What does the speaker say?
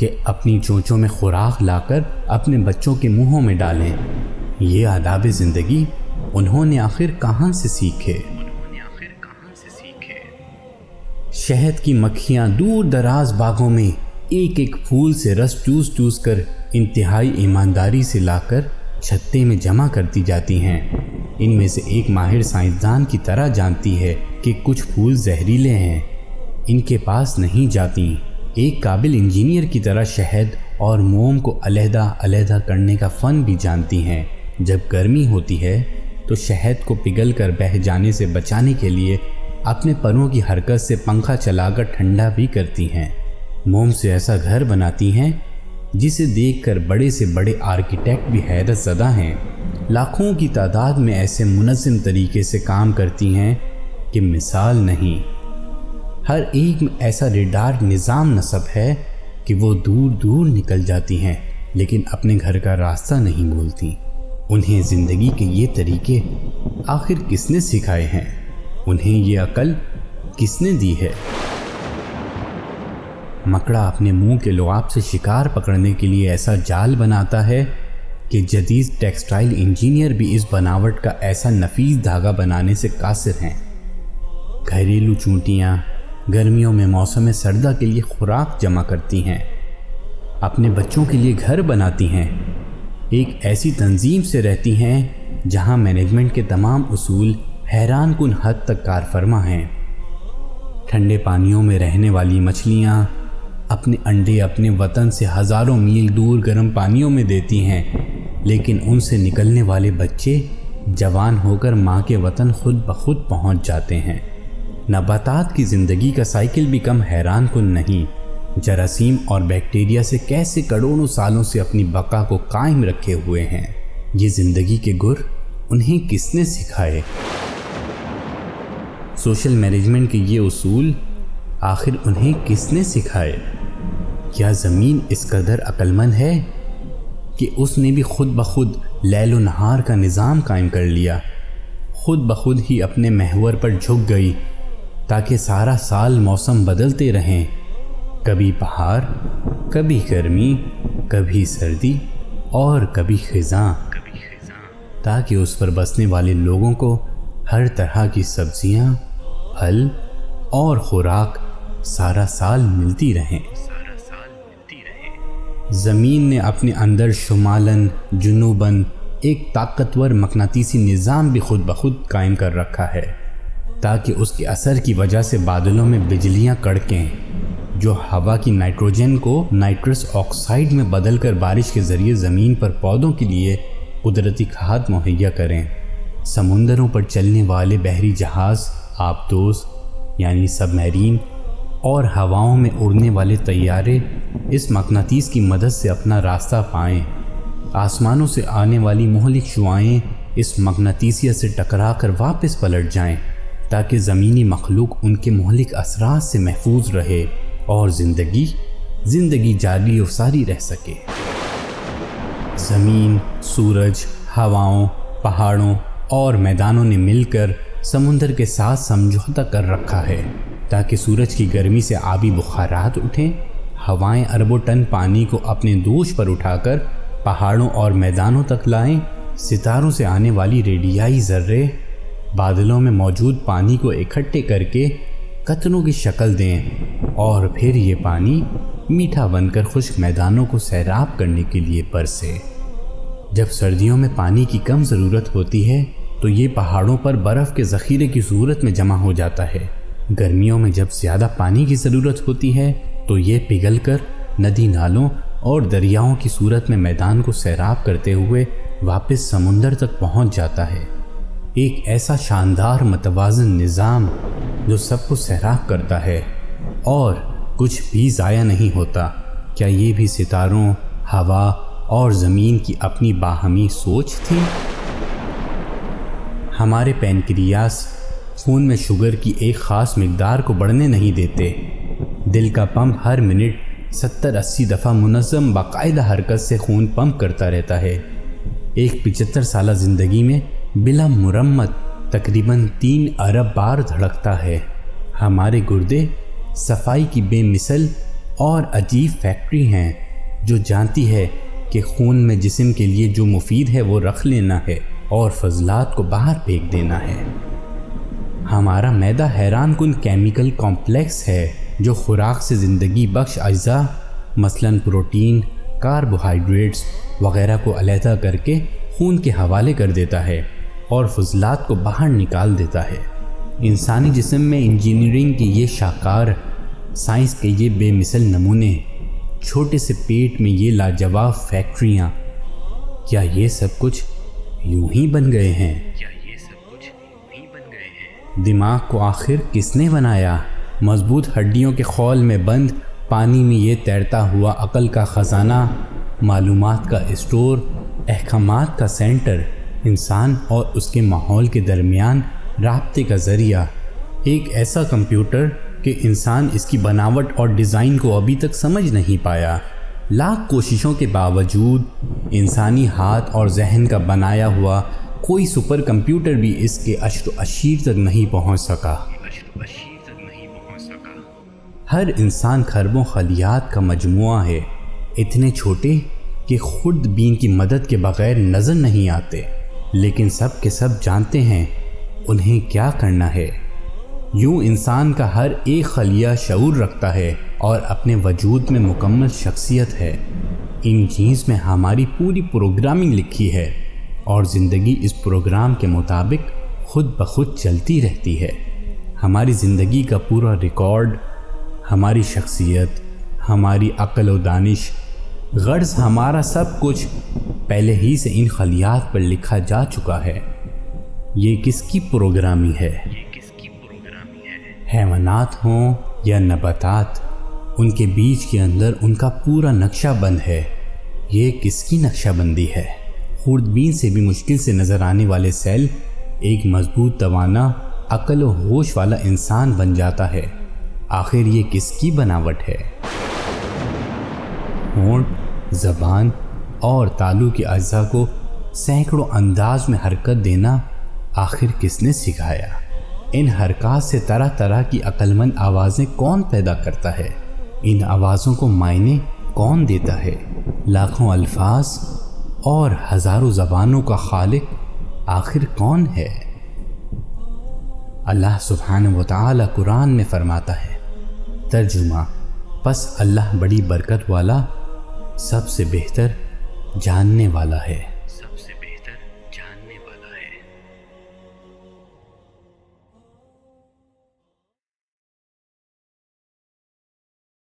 کہ اپنی چونچوں میں خوراک لا کر اپنے بچوں کے منہوں میں ڈالیں۔ یہ آداب زندگی انہوں نے آخر کہاں سے سیکھے؟ شہد کی مکھیاں دور دراز باغوں میں ایک ایک پھول سے رس چوس چوس کر انتہائی ایمانداری سے لا کر چھتے میں جمع کرتی جاتی ہیں۔ ان میں سے ایک ماہر سائنسدان کی طرح جانتی ہے کہ کچھ پھول زہریلے ہیں، ان کے پاس نہیں جاتی۔ ایک قابل انجینئر کی طرح شہد اور موم کو علیحدہ علیحدہ کرنے کا فن بھی جانتی ہیں۔ جب گرمی ہوتی ہے تو شہد کو پگھل کر بہہ جانے سے بچانے کے لیے اپنے پروں کی حرکت سے پنکھا چلا کر ٹھنڈا بھی کرتی ہیں۔ موم سے ایسا گھر بناتی ہیں جسے دیکھ کر بڑے سے بڑے آرکیٹیکٹ بھی حیرت زدہ ہیں۔ لاکھوں کی تعداد میں ایسے منظم طریقے سے کام کرتی ہیں کہ مثال نہیں۔ ہر ایک میں ایسا ریڈار نظام نصب ہے کہ وہ دور دور نکل جاتی ہیں لیکن اپنے گھر کا راستہ نہیں بھولتی۔ انہیں زندگی کے یہ طریقے آخر کس نے سکھائے ہیں؟ انہیں یہ عقل کس نے دی ہے؟ مکڑا اپنے منہ کے لعاب سے شکار پکڑنے کے لیے ایسا جال بناتا ہے کہ جدید ٹیکسٹائل انجینئر بھی اس بناوٹ کا ایسا نفیس دھاگا بنانے سے قاصر ہیں۔ گھریلو چونٹیاں گرمیوں میں موسم سردہ کے لیے خوراک جمع کرتی ہیں، اپنے بچوں کے لیے گھر بناتی ہیں، ایک ایسی تنظیم سے رہتی ہیں جہاں مینجمنٹ کے تمام اصول حیران کن حد تک کار فرما ہیں۔ ٹھنڈے پانیوں میں رہنے والی مچھلیاں اپنے انڈے اپنے وطن سے ہزاروں میل دور گرم پانیوں میں دیتی ہیں، لیکن ان سے نکلنے والے بچے جوان ہو کر ماں کے وطن خود بخود پہنچ جاتے ہیں۔ نباتات کی زندگی کا سائیکل بھی کم حیران کن نہیں۔ جراثیم اور بیکٹیریا سے کیسے کروڑوں سالوں سے اپنی بقا کو قائم رکھے ہوئے ہیں۔ یہ زندگی کے گر انہیں کس نے سکھائے؟ سوشل مینجمنٹ کے یہ اصول آخر انہیں کس نے سکھائے؟ کیا زمین اس قدر عقل مند ہے کہ اس نے بھی خود بخود لیل و نہار کا نظام قائم کر لیا، خود بخود ہی اپنے محور پر جھک گئی تاکہ سارا سال موسم بدلتے رہیں، کبھی بہار، کبھی گرمی، کبھی سردی اور کبھی خزاں، تاکہ اس پر بسنے والے لوگوں کو ہر طرح کی سبزیاں، پھل اور خوراک سارا سال ملتی رہیں۔ زمین نے اپنے اندر شمالاً جنوباً ایک طاقتور مقناطیسی نظام بھی خود بخود قائم کر رکھا ہے تاکہ اس کے اثر کی وجہ سے بادلوں میں بجلیاں کڑکیں جو ہوا کی نائٹروجن کو نائٹرس آکسائڈ میں بدل کر بارش کے ذریعے زمین پر پودوں کے لیے قدرتی کھاد مہیا کریں۔ سمندروں پر چلنے والے بحری جہاز، آبدوز یعنی سب میرین اور ہواؤں میں اڑنے والے طیارے اس مقناطیس کی مدد سے اپنا راستہ پائیں۔ آسمانوں سے آنے والی مہلک شعاعیں اس مقناطیسیت سے ٹکرا کر واپس پلٹ جائیں تاکہ زمینی مخلوق ان کے مہلک اثرات سے محفوظ رہے اور زندگی جاری و ساری رہ سکے۔ زمین، سورج، ہواؤں، پہاڑوں اور میدانوں نے مل کر سمندر کے ساتھ سمجھوتا کر رکھا ہے تاکہ سورج کی گرمی سے آبی بخارات اٹھیں، ہوائیں اربوں ٹن پانی کو اپنے دوش پر اٹھا کر پہاڑوں اور میدانوں تک لائیں، ستاروں سے آنے والی ریڈیائی ذرے بادلوں میں موجود پانی کو اکٹھے کر کے قطروں کی شکل دیں اور پھر یہ پانی میٹھا بن کر خشک میدانوں کو سیراب کرنے کے لیے برسے۔ جب سردیوں میں پانی کی کم ضرورت ہوتی ہے تو یہ پہاڑوں پر برف کے ذخیرے کی صورت میں جمع ہو جاتا ہے۔ گرمیوں میں جب زیادہ پانی کی ضرورت ہوتی ہے تو یہ پگھل کر ندی نالوں اور دریاؤں کی صورت میں میدان کو سیراب کرتے ہوئے واپس سمندر تک پہنچ جاتا ہے۔ ایک ایسا شاندار متوازن نظام جو سب کو سیراب کرتا ہے اور کچھ بھی ضائع نہیں ہوتا۔ کیا یہ بھی ستاروں، ہوا اور زمین کی اپنی باہمی سوچ تھی؟ ہمارے پینکریاس خون میں شوگر کی ایک خاص مقدار کو بڑھنے نہیں دیتے۔ دل کا پمپ ہر منٹ 70-80 دفعہ منظم باقاعدہ حرکت سے خون پمپ کرتا رہتا ہے۔ ایک 75 سالہ زندگی میں بلا مرمت تقریباً 3 ارب بار دھڑکتا ہے۔ ہمارے گردے صفائی کی بے مثل اور عجیب فیکٹری ہیں جو جانتی ہے کہ خون میں جسم کے لیے جو مفید ہے وہ رکھ لینا ہے اور فضلات کو باہر پھینک دینا ہے۔ ہمارا معدہ حیران کن کیمیکل کمپلیکس ہے جو خوراک سے زندگی بخش اجزاء مثلاً پروٹین، کاربوہائیڈریٹس وغیرہ کو علیحدہ کر کے خون کے حوالے کر دیتا ہے اور فضلات کو باہر نکال دیتا ہے۔ انسانی جسم میں انجینئرنگ کی یہ شاہکار، سائنس کے یہ بے مثل نمونے، چھوٹے سے پیٹ میں یہ لاجواب فیکٹریاں، کیا یہ سب کچھ یوں ہی بن گئے ہیں؟ دماغ کو آخر کس نے بنایا؟ مضبوط ہڈیوں کے خول میں بند پانی میں یہ تیرتا ہوا عقل کا خزانہ، معلومات کا اسٹور، احکامات کا سینٹر، انسان اور اس کے ماحول کے درمیان رابطے کا ذریعہ، ایک ایسا کمپیوٹر کہ انسان اس کی بناوٹ اور ڈیزائن کو ابھی تک سمجھ نہیں پایا۔ لاکھ کوششوں کے باوجود انسانی ہاتھ اور ذہن کا بنایا ہوا کوئی سپر کمپیوٹر بھی اس کے عشر و عشیر تک نہیں پہنچ سکا۔ ہر انسان کھربوں خلیات کا مجموعہ ہے، اتنے چھوٹے کہ خرد بین کی مدد کے بغیر نظر نہیں آتے، لیکن سب کے سب جانتے ہیں انہیں کیا کرنا ہے۔ یوں انسان کا ہر ایک خلیہ شعور رکھتا ہے اور اپنے وجود میں مکمل شخصیت ہے۔ ان جینز میں ہماری پوری پروگرامنگ لکھی ہے اور زندگی اس پروگرام کے مطابق خود بخود چلتی رہتی ہے۔ ہماری زندگی کا پورا ریکارڈ، ہماری شخصیت، ہماری عقل و دانش، غرض ہمارا سب کچھ پہلے ہی سے ان خلیات پر لکھا جا چکا ہے۔ یہ کس کی پروگرامنگ ہے؟ حیوانات ہوں یا نباتات، ان کے بیچ کے اندر ان کا پورا نقشہ بند ہے۔ یہ کس کی نقشہ بندی ہے؟ خوردبین سے بھی مشکل سے نظر آنے والے سیل ایک مضبوط توانا عقل و ہوش والا انسان بن جاتا ہے۔ آخر یہ کس کی بناوٹ ہے؟ ہونٹ، زبان اور تالو کے اجزاء کو سینکڑوں انداز میں حرکت دینا آخر کس نے سکھایا؟ ان حرکات سے طرح طرح کی عقل مند آوازیں کون پیدا کرتا ہے؟ ان آوازوں کو معنی کون دیتا ہے؟ لاکھوں الفاظ اور ہزاروں زبانوں کا خالق آخر کون ہے؟ اللہ سبحانہ و تعالی قرآن میں فرماتا ہے، ترجمہ، پس اللہ بڑی برکت والا، سب سے بہتر جاننے والا ہے۔